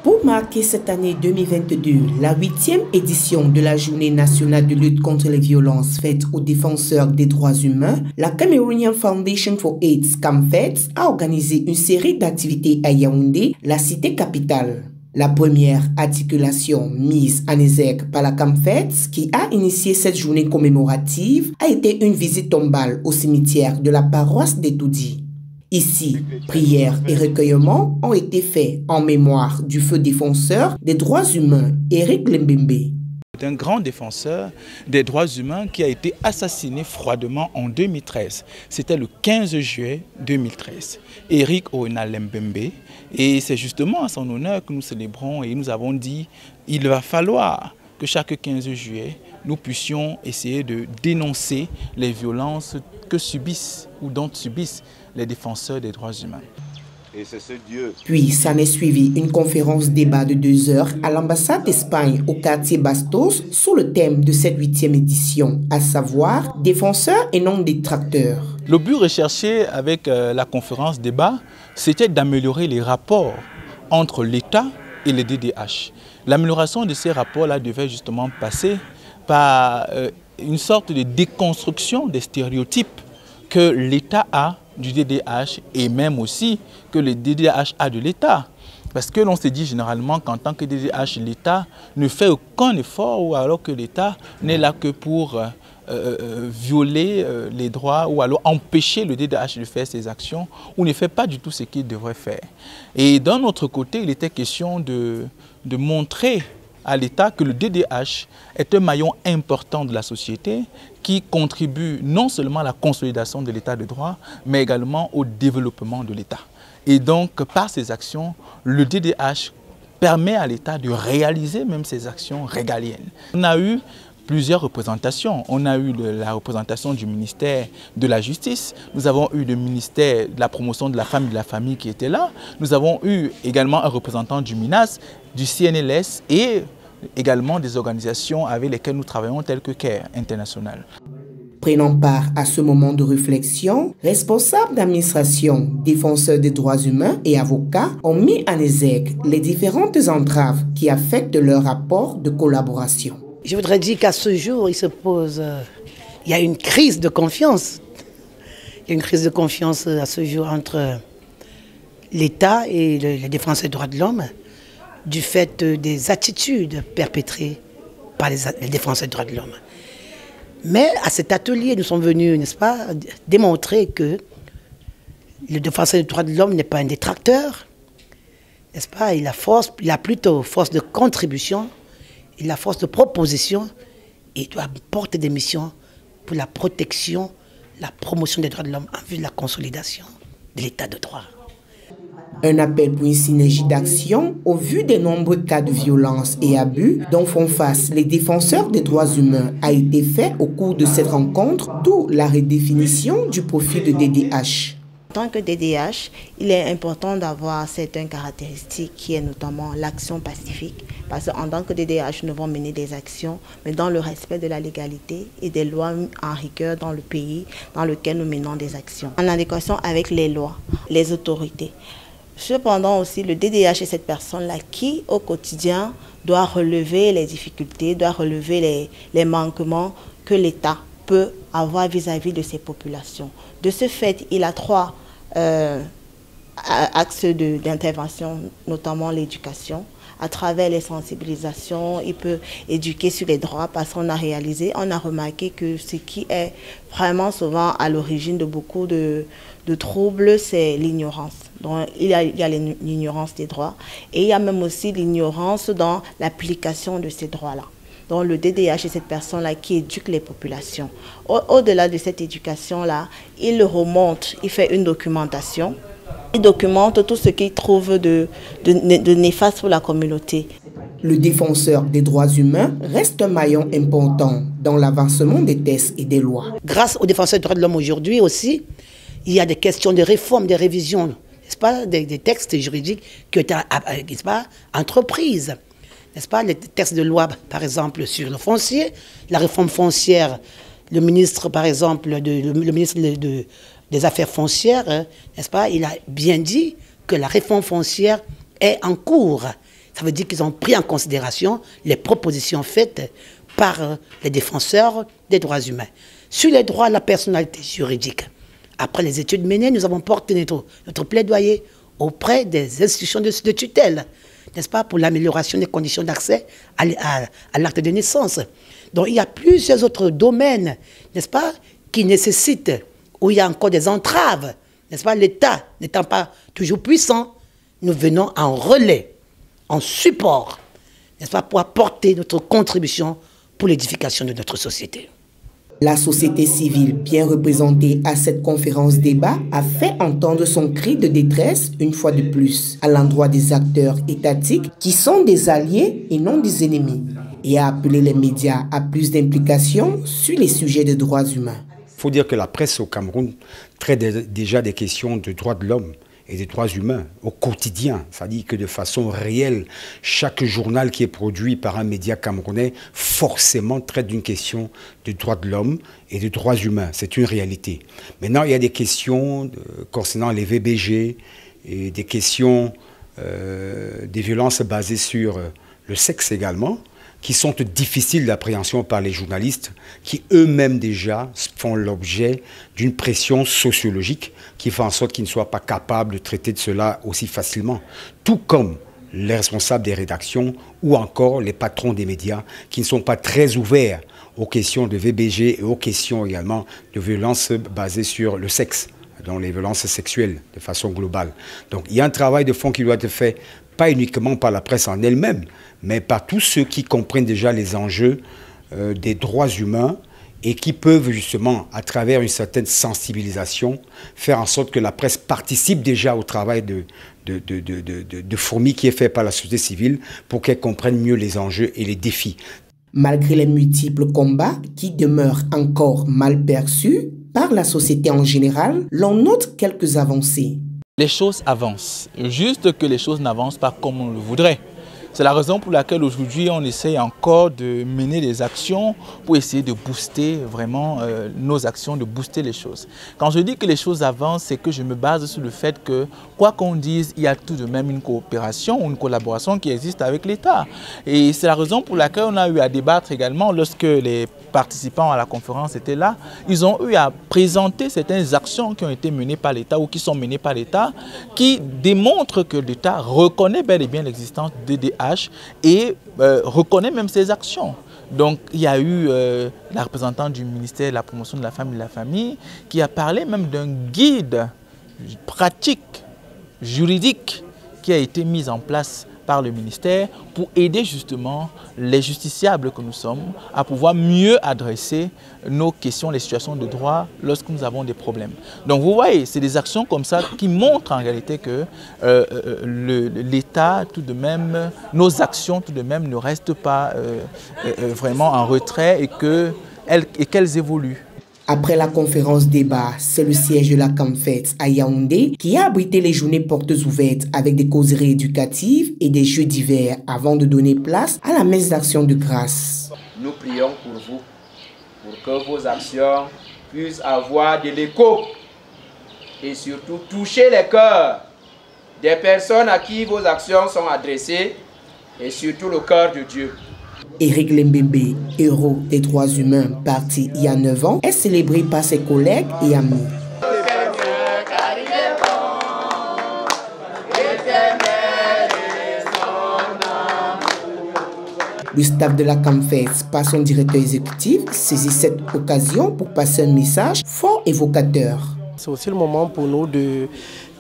Pour marquer cette année 2022, la 8e édition de la Journée nationale de lutte contre les violences faites aux défenseurs des droits humains, la Cameroonian Foundation for AIDS, CAMFEDS, a organisé une série d'activités à Yaoundé, la cité capitale. La première articulation mise en exergue par la CAMFEDS, qui a initié cette journée commémorative, a été une visite tombale au cimetière de la paroisse d'Etoudi. Ici, prières et recueillements ont été faits en mémoire du feu défenseur des droits humains, Eric Lembembe. C'est un grand défenseur des droits humains qui a été assassiné froidement en 2013. C'était le 15 juillet 2013. Eric Oena Lembembe. Et c'est justement à son honneur que nous célébrons et nous avons dit qu'il va falloir que chaque 15 juillet, nous puissions essayer de dénoncer les violences que subissent ou dont subissent les défenseurs des droits humains. Et c'est ce Dieu. Puis s'en est suivi une conférence débat de 2 heures à l'ambassade d'Espagne au quartier Bastos sous le thème de cette 8e édition, à savoir défenseurs et non détracteurs. Le but recherché avec la conférence débat, c'était d'améliorer les rapports entre l'État et les DDH. L'amélioration de ces rapports-là devait justement passer par une sorte de déconstruction des stéréotypes que l'État a du DDH et même aussi que le DDH a de l'État. Parce que l'on se dit généralement qu'en tant que DDH, l'État ne fait aucun effort ou alors que l'État n'est là que pour violer les droits ou alors empêcher le DDH de faire ses actions ou ne fait pas du tout ce qu'il devrait faire. Et d'un autre côté, il était question de montrer à l'État que le DDH est un maillon important de la société qui contribue non seulement à la consolidation de l'État de droit, mais également au développement de l'État. Et donc, par ces actions, le DDH permet à l'État de réaliser même ses actions régaliennes. On a eu plusieurs représentations. On a eu la représentation du ministère de la Justice, nous avons eu le ministère de la promotion de la femme et de la famille qui était là, nous avons eu également un représentant du MINAS, du CNLS et également des organisations avec lesquelles nous travaillons telles que CARE International. Prenant part à ce moment de réflexion, responsables d'administration, défenseurs des droits humains et avocats ont mis en exergue les différentes entraves qui affectent leur rapport de collaboration. Je voudrais dire qu'à ce jour, il y a une crise de confiance. Il y a une crise de confiance à ce jour entre l'État et les défenseurs des droits de l'homme du fait des attitudes perpétrées par les défenseurs des droits de l'homme. Mais à cet atelier, nous sommes venus, n'est-ce pas, démontrer que le défenseur des droits de l'homme n'est pas un détracteur, n'est-ce pas, il a plutôt force de contribution, il a force de proposition et il doit porter des missions pour la protection, la promotion des droits de l'homme en vue de la consolidation de l'état de droit. Un appel pour une synergie d'action au vu des nombreux cas de violence et abus dont font face les défenseurs des droits humains a été fait au cours de cette rencontre, d'où la redéfinition du profil de DDH. En tant que DDH, il est important d'avoir certaines caractéristiques qui est notamment l'action pacifique. Parce qu'en tant que DDH, nous devons mener des actions, mais dans le respect de la légalité et des lois en rigueur dans le pays dans lequel nous menons des actions. En adéquation avec les lois, les autorités. Cependant aussi, le DDH est cette personne-là qui, au quotidien, doit relever les difficultés, doit relever les manquements que l'État peut avoir vis-à-vis de ses populations. De ce fait, il a 3 axes d'intervention, notamment l'éducation. À travers les sensibilisations, il peut éduquer sur les droits parce qu'on a remarqué que ce qui est vraiment souvent à l'origine de beaucoup de troubles, c'est l'ignorance. Donc, il y a l'ignorance des droits et il y a même aussi l'ignorance dans l'application de ces droits-là. Donc le DDH est cette personne-là qui éduque les populations. Au-delà de cette éducation-là, il remonte, il fait une documentation. Il documente tout ce qu'il trouve de néfaste pour la communauté. Le défenseur des droits humains reste un maillon important dans l'avancement des textes et des lois. Grâce aux défenseurs des droits de l'homme aujourd'hui aussi, il y a des questions de réforme, de révision, n'est-ce pas, des textes juridiques qui ont été, n'est-ce pas, entreprises. N'est-ce pas, les textes de loi, par exemple, sur le foncier, la réforme foncière, le ministre, par exemple, le ministre des Affaires foncières, n'est-ce pas, il a bien dit que la réforme foncière est en cours. Ça veut dire qu'ils ont pris en considération les propositions faites par les défenseurs des droits humains. Sur les droits à la personnalité juridique, après les études menées, nous avons porté notre plaidoyer auprès des institutions de tutelle, n'est-ce pas, pour l'amélioration des conditions d'accès à l'acte de naissance. Donc il y a plusieurs autres domaines, n'est-ce pas, qui nécessitent, où il y a encore des entraves, n'est-ce pas, l'État n'étant pas toujours puissant, nous venons en relais, en support, n'est-ce pas, pour apporter notre contribution pour l'édification de notre société. La société civile, bien représentée à cette conférence débat, a fait entendre son cri de détresse une fois de plus à l'endroit des acteurs étatiques qui sont des alliés et non des ennemis, et a appelé les médias à plus d'implication sur les sujets des droits humains. Il faut dire que la presse au Cameroun traite déjà des questions de droits de l'homme et des droits humains au quotidien. C'est-à-dire que de façon réelle, chaque journal qui est produit par un média camerounais forcément traite d'une question de droits de l'homme et de droits humains. C'est une réalité. Maintenant, il y a des questions concernant les VBG et des questions des violences basées sur le sexe également, qui sont difficiles d'appréhension par les journalistes, qui eux-mêmes déjà font l'objet d'une pression sociologique qui fait en sorte qu'ils ne soient pas capables de traiter de cela aussi facilement. Tout comme les responsables des rédactions ou encore les patrons des médias qui ne sont pas très ouverts aux questions de VBG et aux questions également de violences basées sur le sexe, dont les violences sexuelles de façon globale. Donc il y a un travail de fond qui doit être fait, pas uniquement par la presse en elle-même, mais par tous ceux qui comprennent déjà les enjeux des droits humains et qui peuvent justement, à travers une certaine sensibilisation, faire en sorte que la presse participe déjà au travail de fourmi qui est fait par la société civile pour qu'elle comprenne mieux les enjeux et les défis. Malgré les multiples combats qui demeurent encore mal perçus par la société en général, l'on note quelques avancées. Les choses avancent, juste que les choses n'avancent pas comme on le voudrait. C'est la raison pour laquelle aujourd'hui on essaye encore de mener des actions pour essayer de booster vraiment nos actions, de booster les choses. Quand je dis que les choses avancent, c'est que je me base sur le fait que, quoi qu'on dise, il y a tout de même une coopération ou une collaboration qui existe avec l'État. Et c'est la raison pour laquelle on a eu à débattre également lorsque les participants à la conférence étaient là. Ils ont eu à présenter certaines actions qui ont été menées par l'État ou qui sont menées par l'État qui démontrent que l'État reconnaît bel et bien l'existence des DDH et reconnaît même ses actions. Donc il y a eu la représentante du ministère de la promotion de la femme et de la famille qui a parlé même d'un guide pratique, juridique qui a été mis en place par le ministère pour aider justement les justiciables que nous sommes à pouvoir mieux adresser nos questions, les situations de droit lorsque nous avons des problèmes. Donc vous voyez, c'est des actions comme ça qui montrent en réalité que l'État tout de même, nos actions tout de même ne restent pas vraiment en retrait et qu'elles évoluent. Après la conférence débat, c'est le siège de la CAMFET à Yaoundé qui a abrité les journées portes ouvertes avec des causeries éducatives et des jeux divers avant de donner place à la messe d'action de grâce. Nous prions pour vous, pour que vos actions puissent avoir de l'écho et surtout toucher les cœurs des personnes à qui vos actions sont adressées et surtout le cœur de Dieu. Éric Lembembe, héros des droits humains parti il y a 9 ans, est célébré par ses collègues et amis. Le staff de la CAMFET, par son directeur exécutif, saisit cette occasion pour passer un message fort évocateur. C'est aussi le moment pour nous de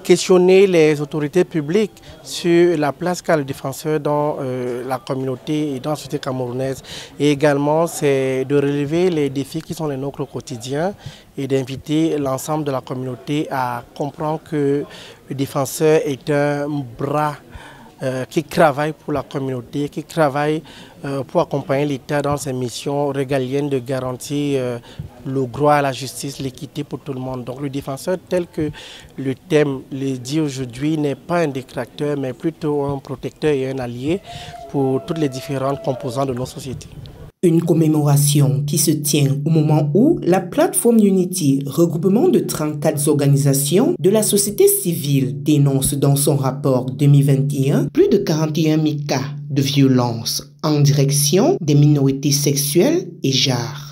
questionner les autorités publiques sur la place qu'a le défenseur dans la communauté et dans la société camerounaise. Et également, c'est de relever les défis qui sont les nôtres au quotidien et d'inviter l'ensemble de la communauté à comprendre que le défenseur est un bras qui travaille pour la communauté, qui travaille pour accompagner l'État dans ses missions régaliennes de garantir le droit à la justice, l'équité pour tout le monde. Donc le défenseur, tel que le thème le dit aujourd'hui, n'est pas un détracteur, mais plutôt un protecteur et un allié pour toutes les différentes composantes de nos sociétés. Une commémoration qui se tient au moment où la plateforme Unity, regroupement de 34 organisations de la société civile, dénonce dans son rapport 2021 plus de 41 000 cas de violence en direction des minorités sexuelles et genres.